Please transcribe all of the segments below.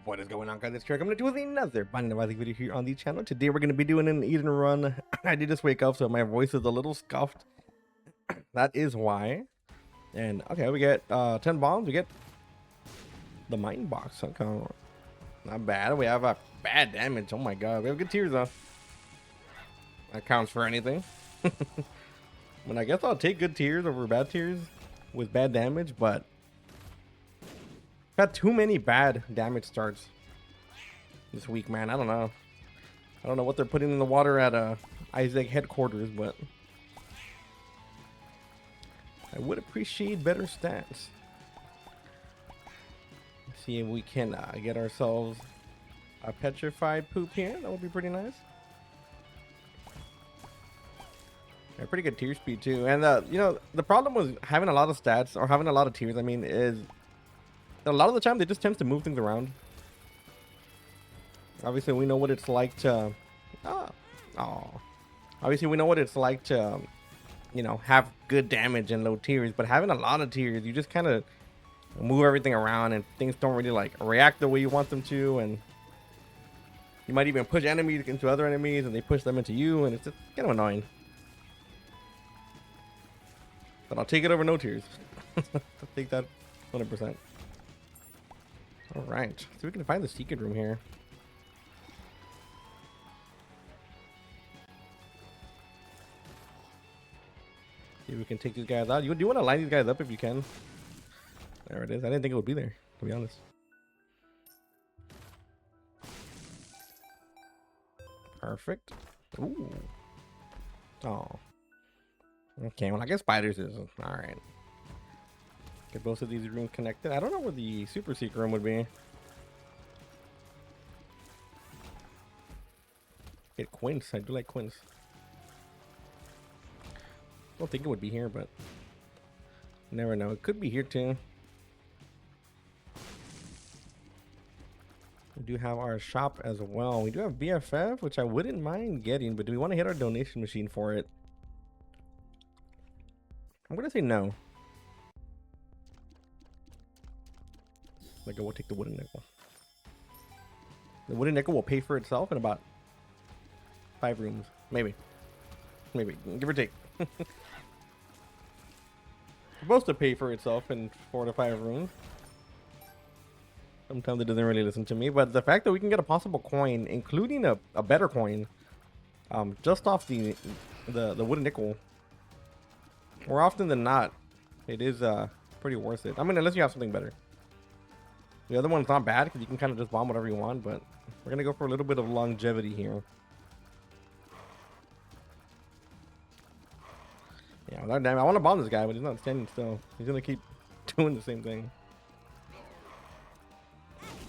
What is going on, guys? It's Trey coming to you with another binding video here on the channel. Today we're going to be doing an eat and run. I did just wake up, so my voice is a little scuffed. That is why. And okay, we get 10 bombs. We get the mine box. Okay, not bad. We have a bad damage. Oh my god, we have good tiers though. That counts for anything. But I guess I'll take good tiers over bad tiers with bad damage, but I've had too many bad damage starts this week, man. I don't know what they're putting in the water at Isaac headquarters, but I would appreciate better stats. Let's see if we can get ourselves a petrified poop here. That would be pretty nice. Yeah, pretty good tier speed too. And you know, the problem with having a lot of stats or having a lot of tiers, I mean, is a lot of the time they just tend to move things around. Obviously we know what it's like to obviously we know what it's like to you know, have good damage and low tiers, but having a lot of tiers, you just kind of move everything around and things don't really like react the way you want them to, and you might even push enemies into other enemies and they push them into you, and it's just kind of annoying. But I'll take it over no tiers. I'll take that 100%. All right, so we can find the secret room here. See if we can take these guys out. You do want to line these guys up if you can. There it is. I didn't think it would be there, to be honest. Perfect. Ooh. Oh. Okay, well I guess spiders is all right. Get both of these rooms connected. I don't know where the super secret room would be. Get quince. I do like quince. Don't think it would be here, but you never know. It could be here too. We do have our shop as well. We do have BFF, which I wouldn't mind getting, but do we want to hit our donation machine for it? I'm gonna say no. Like, I will take the wooden nickel. The wooden nickel will pay for itself in about 5 rooms. Maybe, give or take. Supposed to pay for itself in 4 to 5 rooms. Sometimes it doesn't really listen to me, but the fact that we can get a possible coin, including a better coin, just off the wooden nickel, more often than not, it is pretty worth it. I mean, unless you have something better. The other one's not bad because you can kind of just bomb whatever you want, but we're gonna go for a little bit of longevity here. Yeah, damn, I want to bomb this guy, but he's not standing still. He's gonna keep doing the same thing.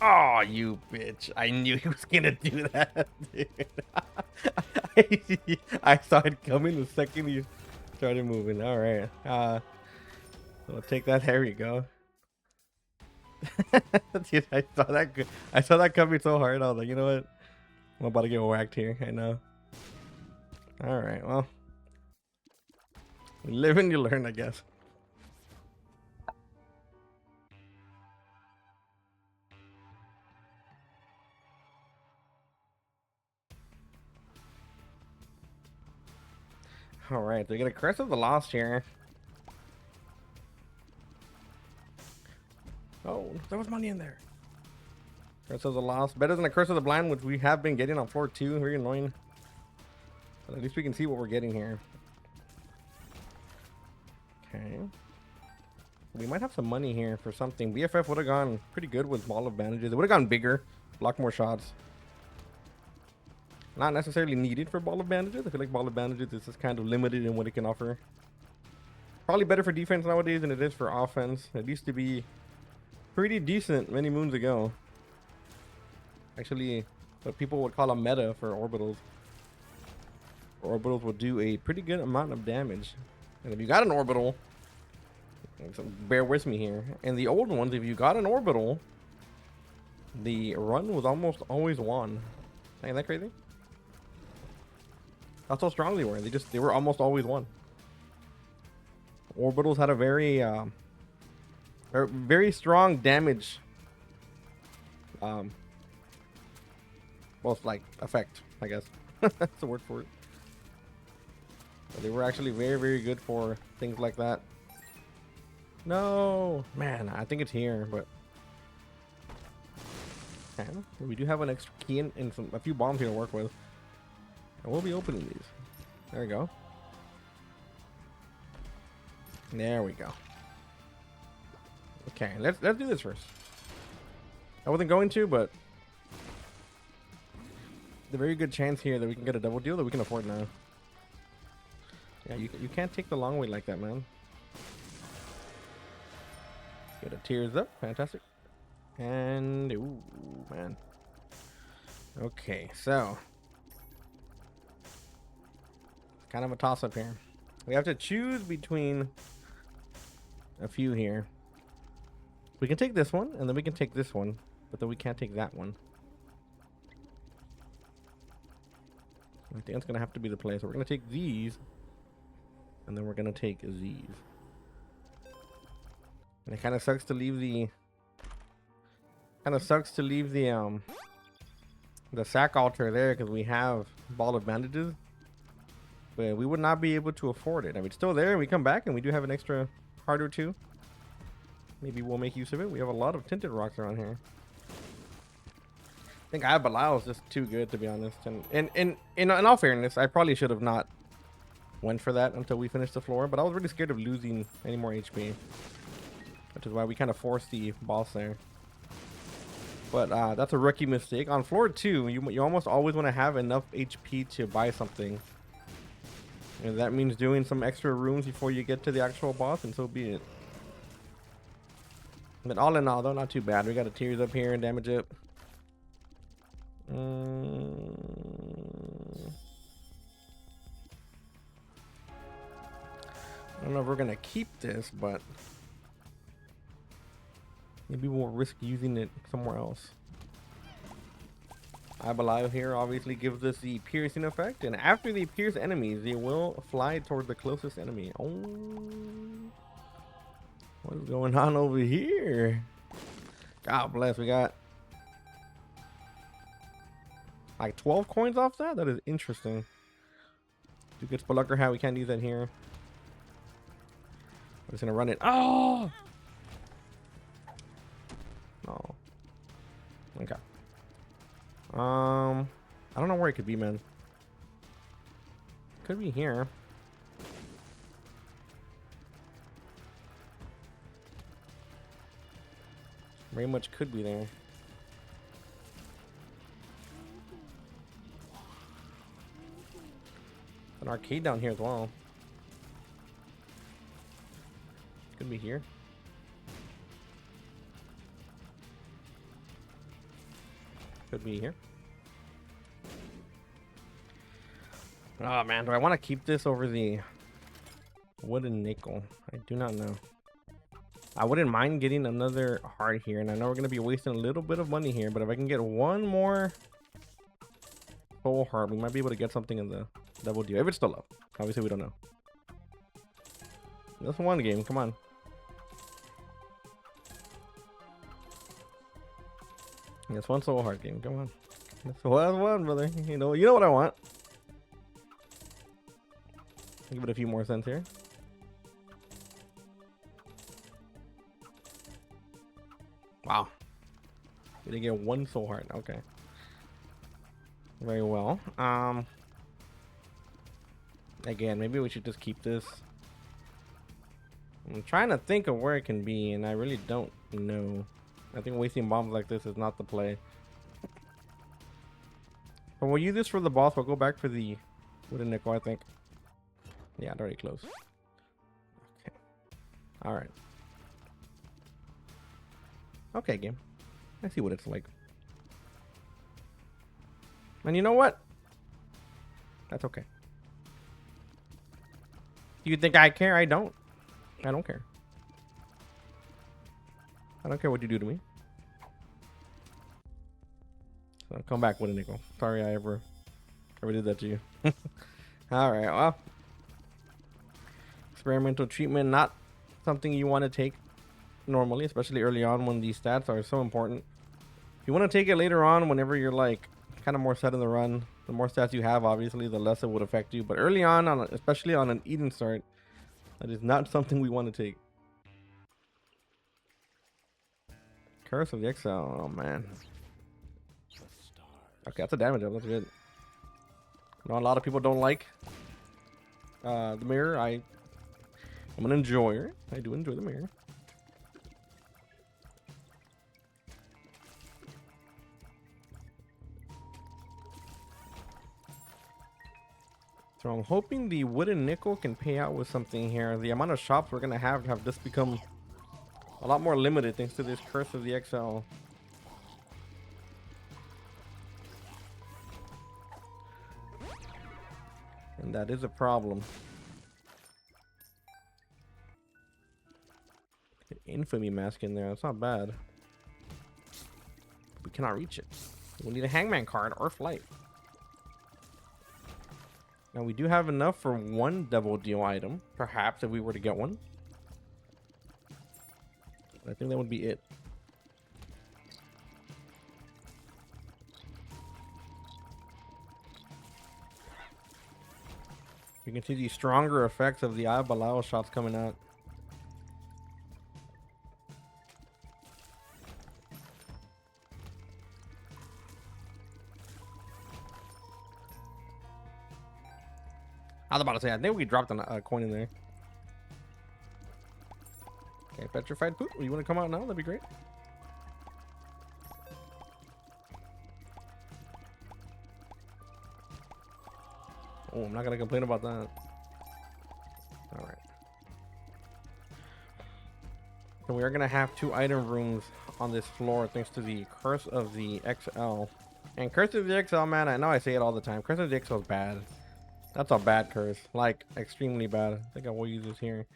Oh, you bitch. I knew he was gonna do that, dude. I saw it coming the second he started moving. All right. We'll take that. There you go. Dude, I saw that coming so hard. I was like, you know what? I'm about to get whacked here. I know. All right. Well, you live and you learn, I guess. All right, they get a Curse of the Lost here. Oh, there was money in there. Curse of the Lost, better than the Curse of the Blind, which we have been getting on floor 2. Very annoying. But at least we can see what we're getting here. Okay. We might have some money here for something. BFF would have gone pretty good with ball of bandages. It would have gone bigger, block more shots. Not necessarily needed for ball of bandages. I feel like ball of bandages is just kind of limited in what it can offer. Probably better for defense nowadays than it is for offense. It used to be pretty decent many moons ago. Actually, what people would call a meta for orbitals. Orbitals will do a pretty good amount of damage. And if you got an orbital, so bear with me here. And the old ones, if you got an orbital, the run was almost always won. Ain't that crazy? That's how strong they were. They were almost always won. Orbitals had a very strong damage both like effect, I guess. That's the word for it. But they were actually very, very good for things like that. No, man, I think it's here, but okay, we do have an extra key and a few bombs here to work with. And we'll be opening these. There we go. There we go. Okay, let's do this first. I wasn't going to, but the very good chance here that we can get a double deal that we can afford now. Yeah, you can't take the long way like that, man. Get a tears up, fantastic. And ooh, man. Okay, so kind of a toss-up here. We have to choose between a few here. We can take this one, and then we can take this one, but then we can't take that one. I think that's gonna have to be the play. So we're gonna take these, and then we're gonna take these. And it kind of sucks to leave the the sack altar there because we have ball of bandages, but we would not be able to afford it. I mean, it's still there, and we come back, and we do have an extra heart or two. Maybe we'll make use of it. We have a lot of tinted rocks around here. I think Belial is just too good, to be honest. And in all fairness, I probably should have not went for that until we finished the floor, but I was really scared of losing any more HP, which is why we kind of forced the boss there. But that's a rookie mistake. On floor 2, you almost always want to have enough HP to buy something. And that means doing some extra rooms before you get to the actual boss, and so be it. But all in all, though, not too bad. We got a tears up here and damage up. I don't know if we're gonna keep this, but maybe we'll risk using it somewhere else. Belial here obviously gives us the piercing effect, and after they pierce enemies, they will fly towards the closest enemy. Oh, what is going on over here? God bless. We got like 12 coins off that. That is interesting. Too good Spelunker hat. We can't use that here. I'm just gonna run it. Oh, no. Okay. I don't know where it could be, man. Could be here. Very much could be there. An arcade down here as well. Could be here. Could be here. Oh man, do I want to keep this over the wooden nickel? I do not know. I wouldn't mind getting another heart here, and I know we're going to be wasting a little bit of money here, but if I can get one more full heart, we might be able to get something in the double deal. If it's still up. Obviously, we don't know. That's one game. Come on. That's one soul heart game. Come on. That's one, brother. You know what I want. I'll give it a few more cents here. Wow. We didn't get one soul heart. Okay. Very well. Again, maybe we should just keep this. I'm trying to think of where it can be, and I really don't know. I think wasting bombs like this is not the play. But we'll use this for the boss. We'll go back for the wooden nickel, I think. Yeah, it's already close. Okay. All right. Okay, game. I see what it's like. And you know what? That's okay. Do you think I care? I don't. I don't care. I don't care what you do to me. So come back with a nickel. Sorry I ever did that to you. All right. Well, experimental treatment, not something you want to take normally, especially early on when these stats are so important. If you want to take it later on, whenever you're like kind of more set in the run, the more stats you have, obviously, the less it would affect you. But early on, especially on an Eden start, that is not something we want to take. Curse of the Exile. Oh man. Okay, that's a damage up. That's good. I know a lot of people don't like the mirror. I'm an enjoyer. I do enjoy the mirror. So I'm hoping the wooden nickel can pay out with something here. The amount of shops we're gonna have just become a lot more limited thanks to this Curse of the Exile. And that is a problem. Infamy mask in there. That's not bad. We cannot reach it. We need a hangman card or flight. Now we do have enough for one double deal item, perhaps if we were to get one. I think that would be it. You can see the stronger effects of the Outlaw shots coming out. I was about to say, I think we dropped a coin in there. Okay, petrified poop. You want to come out now? That'd be great. Oh, I'm not gonna complain about that. All right. So we are gonna have 2 item rooms on this floor thanks to the Curse of the XL. And Curse of the XL, man, I know I say it all the time. Curse of the XL is bad. That's a bad curse, like extremely bad. I think I will use this here.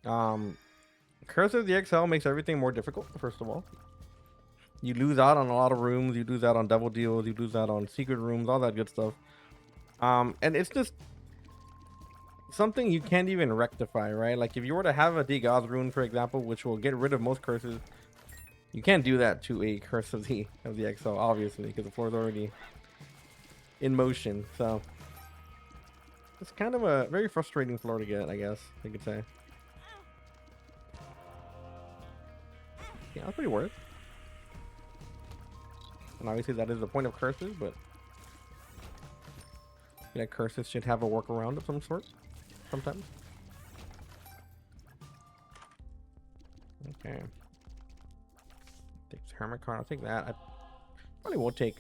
Curse of the XL makes everything more difficult. First of all, you lose out on a lot of rooms. You lose out on double deals. You lose out on secret rooms. All that good stuff. And it's just something you can't even rectify, right? Like if you were to have a Degoth rune, for example, which will get rid of most curses, you can't do that to a Curse of the XL, obviously, because the floor is already in motion. So it's kind of a very frustrating floor to get, I guess you could say. Yeah, that's pretty worth. And obviously that is the point of curses, but yeah, curses should have a workaround of some sort sometimes. Okay. Take Hermit card. I'll take that. I probably will take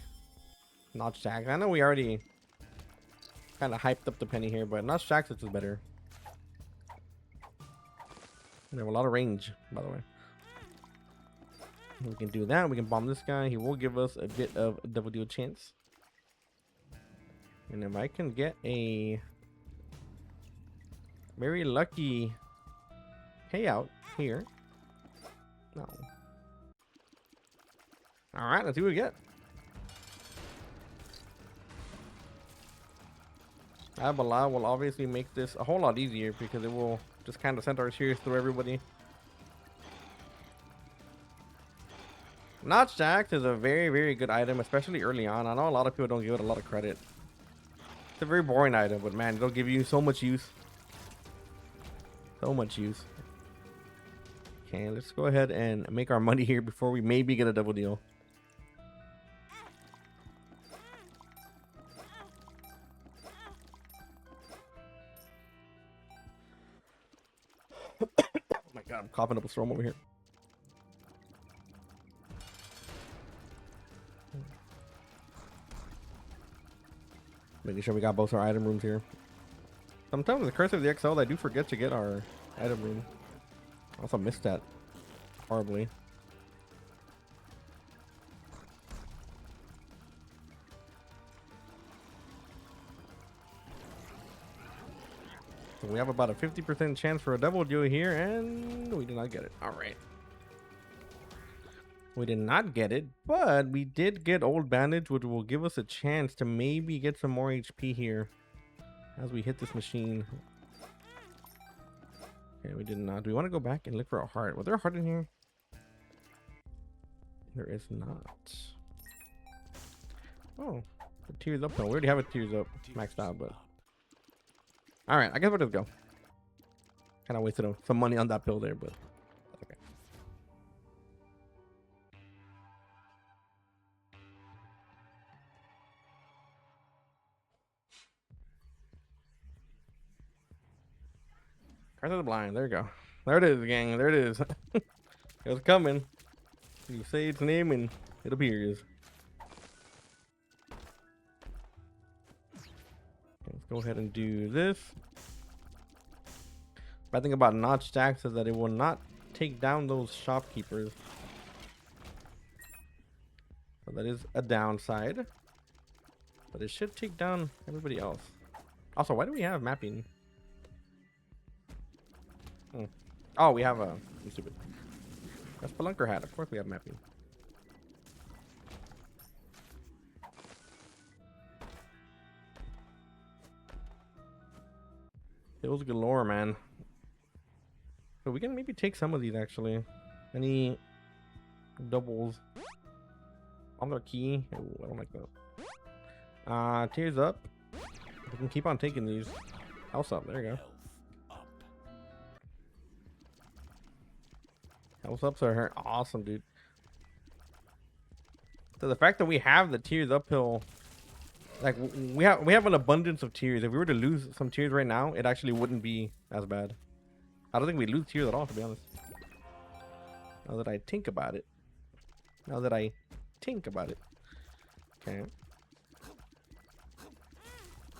Notch Jack. I know we already kind of hyped up the penny here, but Notch Jack is better. And they have a lot of range, by the way. We can do that. We can bomb this guy. He will give us a bit of a double deal chance. And if I can get a very lucky payout here. No. All right, let's see what we get. Abala will obviously make this a whole lot easier because it will just kind of send our cheers through everybody. Notch Jack is a very, very good item, especially early on. I know a lot of people don't give it a lot of credit. It's a very boring item, but man, it'll give you so much use. So much use. Okay, let's go ahead and make our money here before we maybe get a double deal. Oh my god, I'm coughing up a storm over here. Making sure we got both our item rooms here. Sometimes with the Curse of the XL, I do forget to get our item room. I also missed that horribly. So we have about a 50% chance for a double deal here, and we did not get it. All right. We did not get it, but we did get Old Bandage, which will give us a chance to maybe get some more HP here as we hit this machine. Okay, we did not. Do we want to go back and look for a heart? Was there a heart in here? There is not. Oh, the tears up. No, we already have a tears up maxed out, but all right. I guess we'll just go. Kind of wasted some money on that build there, but okay. Curse of the Blind. There you go. There it is, gang. There it is. It was coming. You say its name and it appears. Let's go ahead and do this. Bad thing about notch stacks is that it will not take down those shopkeepers. So that is a downside. But it should take down everybody else. Also, why do we have mapping? Oh, we have a... I'm stupid. That's Spelunker hat. Of course we have mapping. Hills galore, man. So we can maybe take some of these, actually. Any doubles? On their key? Ooh, I don't like that. Tears up. We can keep on taking these. House up. There you go. House ups are awesome, dude. So the fact that we have the tears uphill, like we have an abundance of tears. If we were to lose some tears right now, it actually wouldn't be as bad. I don't think we lose tears at all, to be honest. Now that I think about it. Okay.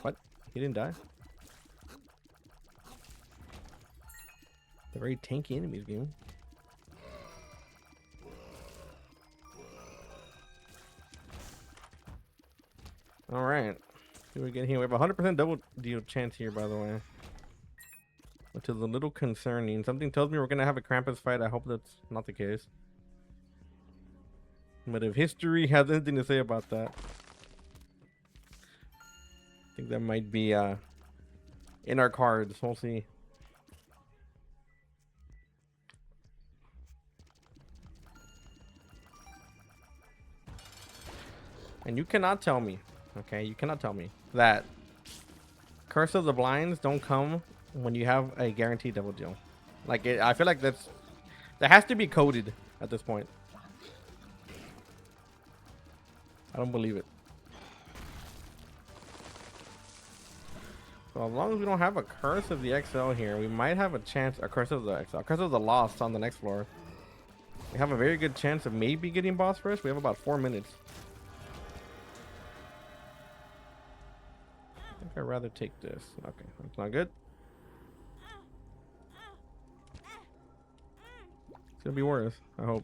What? He didn't die? They're very tanky enemies, game. All right. See what we get here. We have a 100% double deal chance here, by the way. Which is a little concerning. Something tells me we're going to have a Krampus fight. I hope that's not the case. But if history has anything to say about that, I think that might be in our cards. We'll see. And you cannot tell me, okay? You cannot tell me that Curse of the Blinds don't come when you have a guaranteed double deal. Like, I feel like that has to be coded at this point. I don't believe it. So as long as we don't have a Curse of the XL here, we might have a chance. A Curse of the XL, Curse of the Lost on the next floor. We have a very good chance of maybe getting boss rush. We have about 4 minutes. I think I'd rather take this. Okay, that's not good. It's gonna be worse, I hope.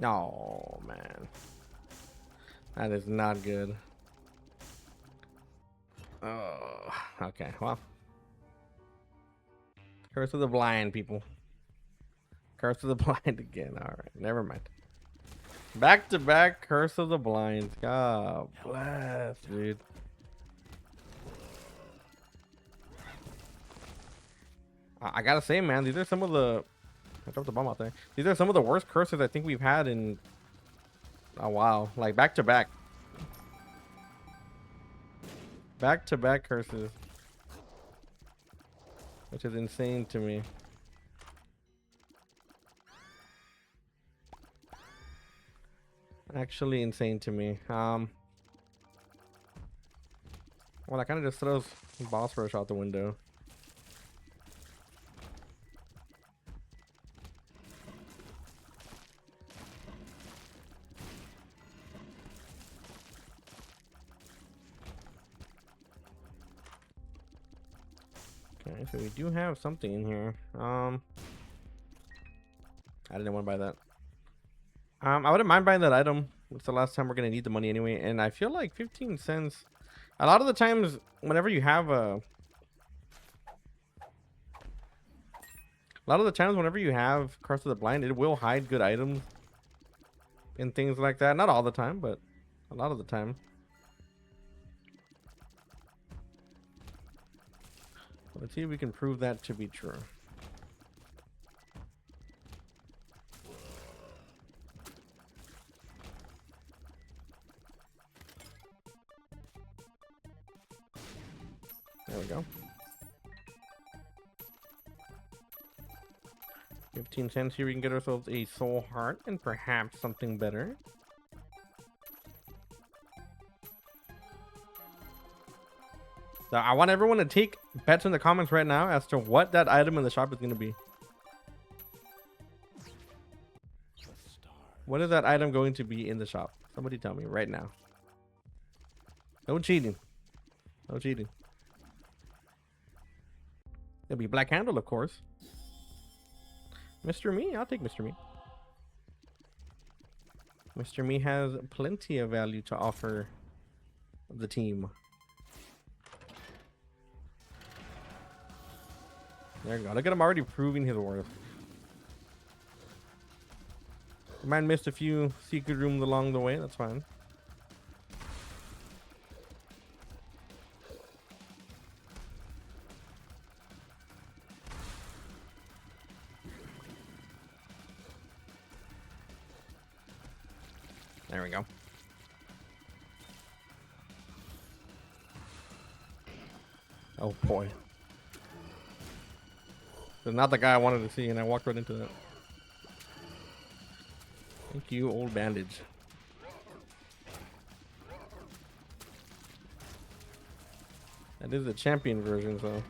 Oh man, that is not good. Oh, okay, well, Curse of the Blind, people. Curse of the Blind again. All right, never mind. Back to back Curse of the Blind. God bless, dude. I gotta say, man, these are some of the... I dropped the bomb out there. These are some of the worst curses I think we've had in a while. Like back to back. Back to back curses. Which is insane to me. Actually insane to me. Well, that kind of just throws boss rush out the window. Okay, so we do have something in here. I didn't want to buy that. I wouldn't mind buying that item. It's the last time we're gonna need the money anyway, and I feel like 15 cents. A lot of the times, whenever you have whenever you have Curse of the Blind, it will hide good items. and things like that. Not all the time, but a lot of the time. Let's see if we can prove that to be true. There we go. 15 cents here. We can get ourselves a soul heart and perhaps something better. So I want everyone to take bets in the comments right now as to what that item in the shop is going to be. What is that item going to be in the shop? Somebody tell me right now. No cheating. No cheating. It'll be Black Handle, of course. Mr. Me? I'll take Mr. Me. Mr. Me has plenty of value to offer the team. There you go. Look at him already proving his worth. You might have missed a few secret rooms along the way. That's fine. There we go. Oh boy. That's not the guy I wanted to see, and I walked right into that. Thank you, old bandage. That is the champion version, so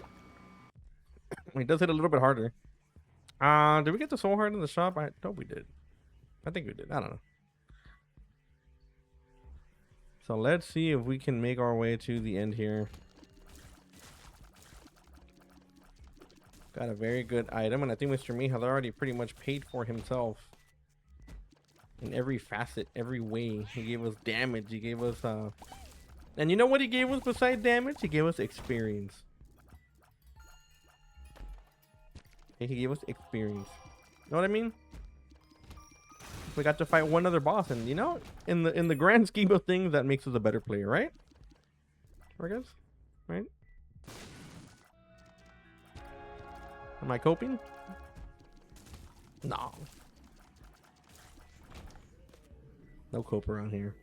he does hit a little bit harder. Did we get the soul heart in the shop? I hope we did. I think we did. I don't know. So let's see if we can make our way to the end here. Got a very good item, and I think Mr. Me has already pretty much paid for himself in every facet, every way. He gave us damage. He gave us and you know what he gave us besides damage? He gave us experience. He gave us experience. You know what I mean? We got to fight one other boss, and you know, in the grand scheme of things, that makes us a better player, right? Right, guys? Right? Am I coping? No. No cope around here.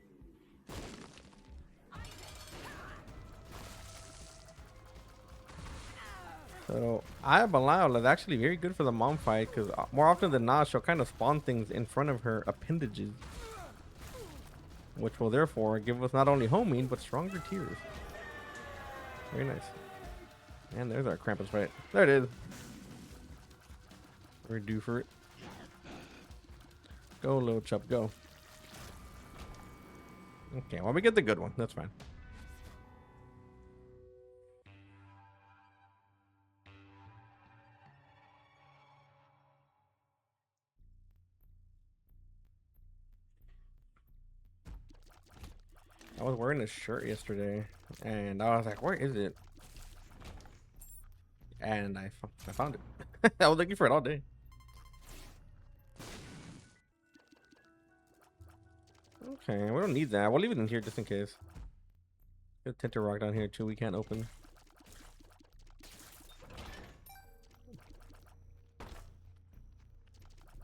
So, Aya Belial is actually very good for the mom fight, because more often than not, she'll kind of spawn things in front of her appendages, which will therefore give us not only homing, but stronger tears. Very nice. And there's our Krampus fight. There it is. We're due for it. Go, little chub, go. Okay, well, we get the good one. That's fine. I was wearing this shirt yesterday, and I was like, where is it? And I found it. I was looking for it all day. Okay, we don't need that. We'll leave it in here just in case. Got a tinted rock down here too we can't open.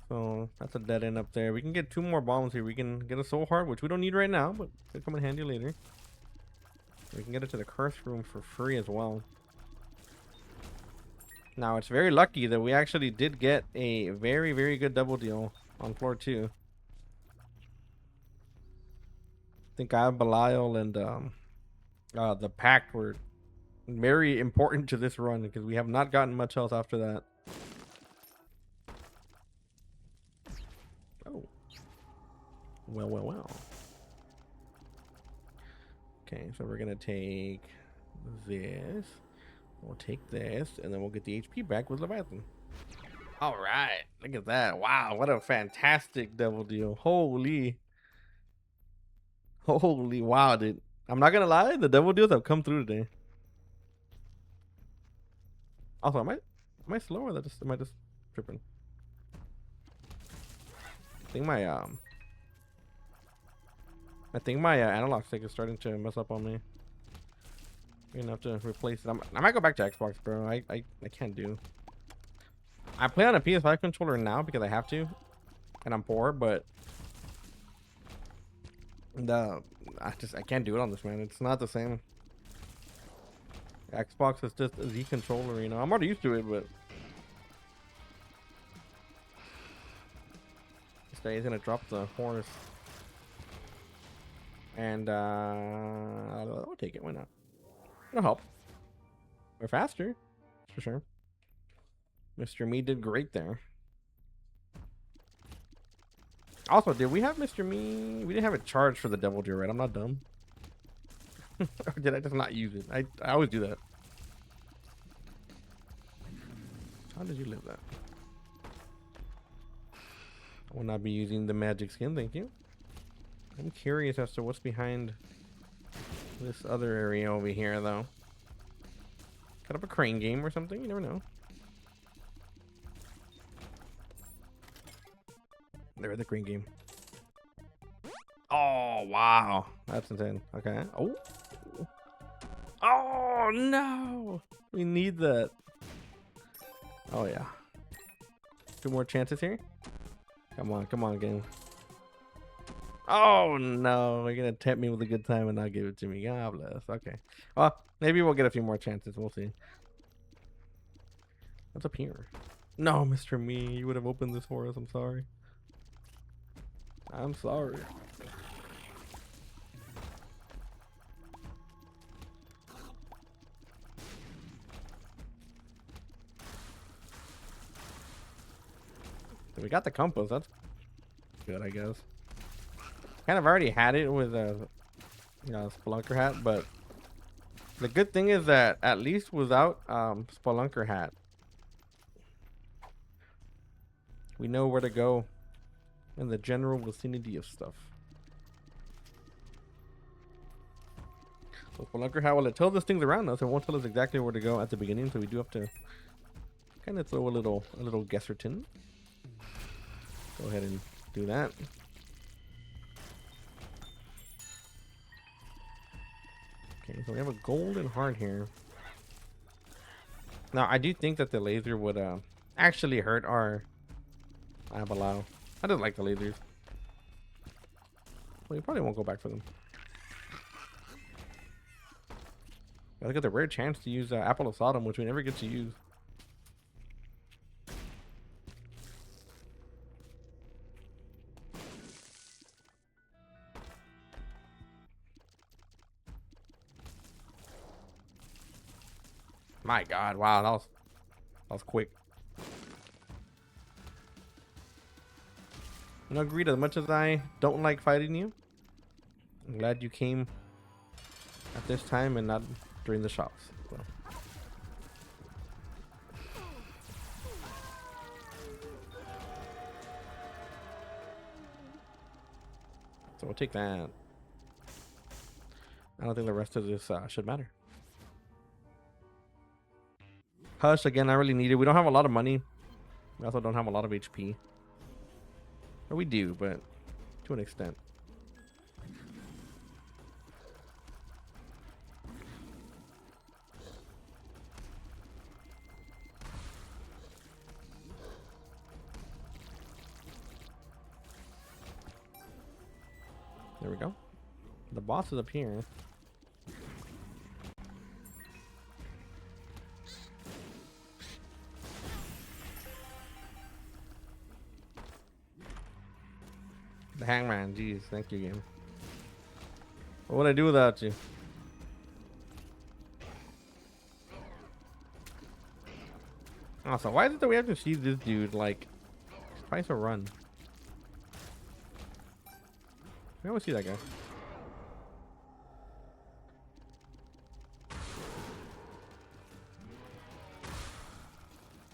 So that's a dead end up there. We can get 2 more bombs here. We can get a soul heart, which we don't need right now, but it'll come in handy later. We can get it to the curse room for free as well. Now it's very lucky that we actually did get a very, very good double deal on floor 2. I think I have Belial and the pact were very important to this run, because we have not gotten much health after that. Oh. Well, well, well. Okay, so we're gonna take this. We'll take this, and then we'll get the HP back with Leviathan. All right, look at that. Wow, what a fantastic double deal. Holy wow, dude. I'm not gonna lie, the double deals have come through today. Also, am I slow, or am I just tripping? I think my I think my analog stick is starting to mess up on me. You're gonna have to replace it. I might go back to Xbox, bro. I can't do. I play on a PS5 controller now because I have to, and I'm poor. But I can't do it on this, man. It's not the same. Xbox is just the controller, you know. I'm already used to it, but this guy is gonna drop the horse, and I'll take it. Why not? It'll help. We're faster, for sure. Mr. Me did great there. Also, did we have Mr. Me? We didn't have it charged for the Devil Deer, right? I'm not dumb. Or did I just not use it? I always do that. How did you live that? I will not be using the magic skin, thank you. I'm curious as to what's behind this other area over here, though. Kind of a crane game or something, you never know. There, the crane game. Oh, wow. That's insane. Okay. Oh. Oh, no. We need that. Oh, yeah. 2 more chances here. Come on, game. Oh, no. You're going to tempt me with a good time and not give it to me. God bless. Okay. Well, maybe we'll get a few more chances. We'll see. What's up here? No, Mr. Me. You would have opened this for us. I'm sorry. I'm sorry. So we got the compass. That's good, I guess. Kind of already had it with a, Spelunker hat, but the good thing is that at least without Spelunker hat, we know where to go in the general vicinity of stuff. So Spelunker hat, well, it tells us things around us. It won't tell us exactly where to go at the beginning, so we do have to kind of throw a little guesserton. Go ahead and do that. Okay, so we have a golden heart here. Now, I do think that the laser would actually hurt our Abalao. I just like the lasers. Well, you probably won't go back for them. I got the rare chance to use Apple of Sodom, which we never get to use. My God! Wow, that was quick. You know, Greed, as much as I don't like fighting you, I'm glad you came at this time and not during the shops. So we'll take that. I don't think the rest of this should matter. Hush, again, I really need it. We don't have a lot of money. We also don't have a lot of HP. Or we do, but to an extent. There we go. The boss is up here. The hangman, jeez, thank you, game. What would I do without you? Also, why is it that we have to see this dude like twice a run? We always see that guy.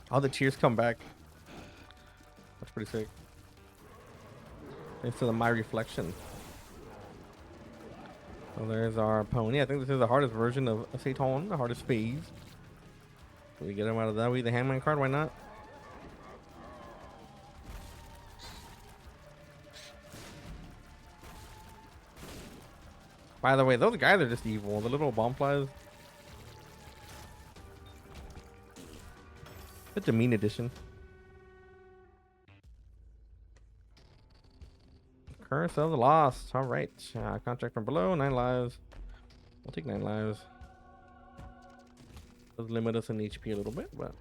All the cheers come back. That's pretty sick. Thanks to my reflection. So there's our pony. I think this is the hardest version of Satan, the hardest phase. Can we get him out of that way? The hangman card, why not? By the way, those guys are just evil. The little bomb flies. Such a mean addition. Curse of the Lost. All right. Contract from below. 9 lives. We'll take 9 lives. Does limit us in HP a little bit, but.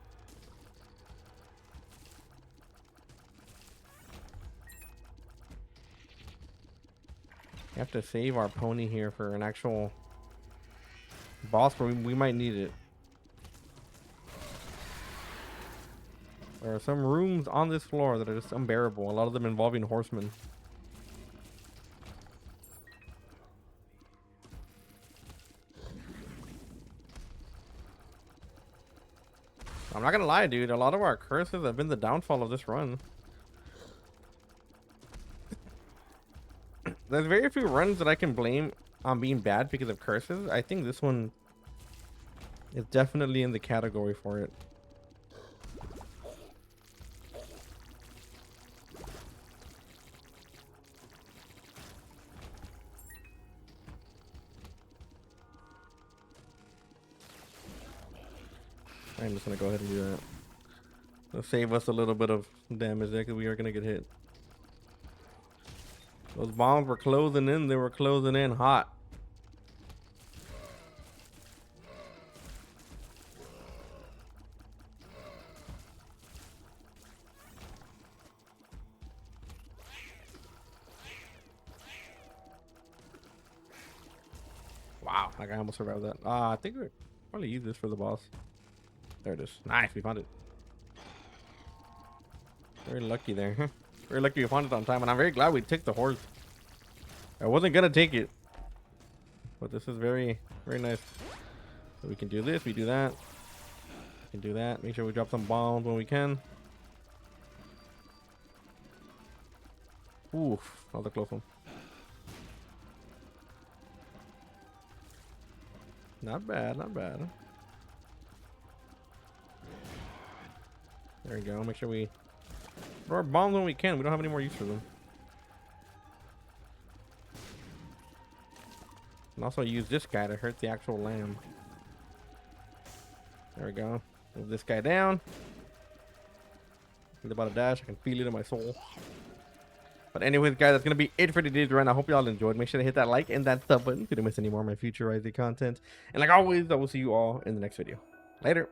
We have to save our pony here for an actual boss, but we might need it. There are some rooms on this floor that are just unbearable. A lot of them involving horsemen. I'm not gonna lie, dude. A lot of our curses have been the downfall of this run. There's very few runs that I can blame on being bad because of curses. I think this one is definitely in the category for it. I'm just gonna go ahead and do that. It'll save us a little bit of damage there because we are gonna get hit. Those bombs were closing in. They were closing in hot. Wow, like I almost survived that. I think we'll probably use this for the boss. There it is. Nice, we found it. Very lucky there. Very lucky we found it on time, and I'm very glad we took the horse. I wasn't gonna take it, but this is very, very nice. So we can do this, we do that. We can do that. Make sure we drop some bombs when we can. Oof, another close one. Not bad, not bad. There we go. Make sure we throw our bombs when we can. We don't have any more use for them. And also use this guy to hurt the actual lamb. There we go. Move this guy down. Think about a dash. I can feel it in my soul. But anyways, guys, that's going to be it for today's run. I hope you all enjoyed. Make sure to hit that like and that sub button so you don't miss any more of my future Rising content. And like always, I will see you all in the next video. Later.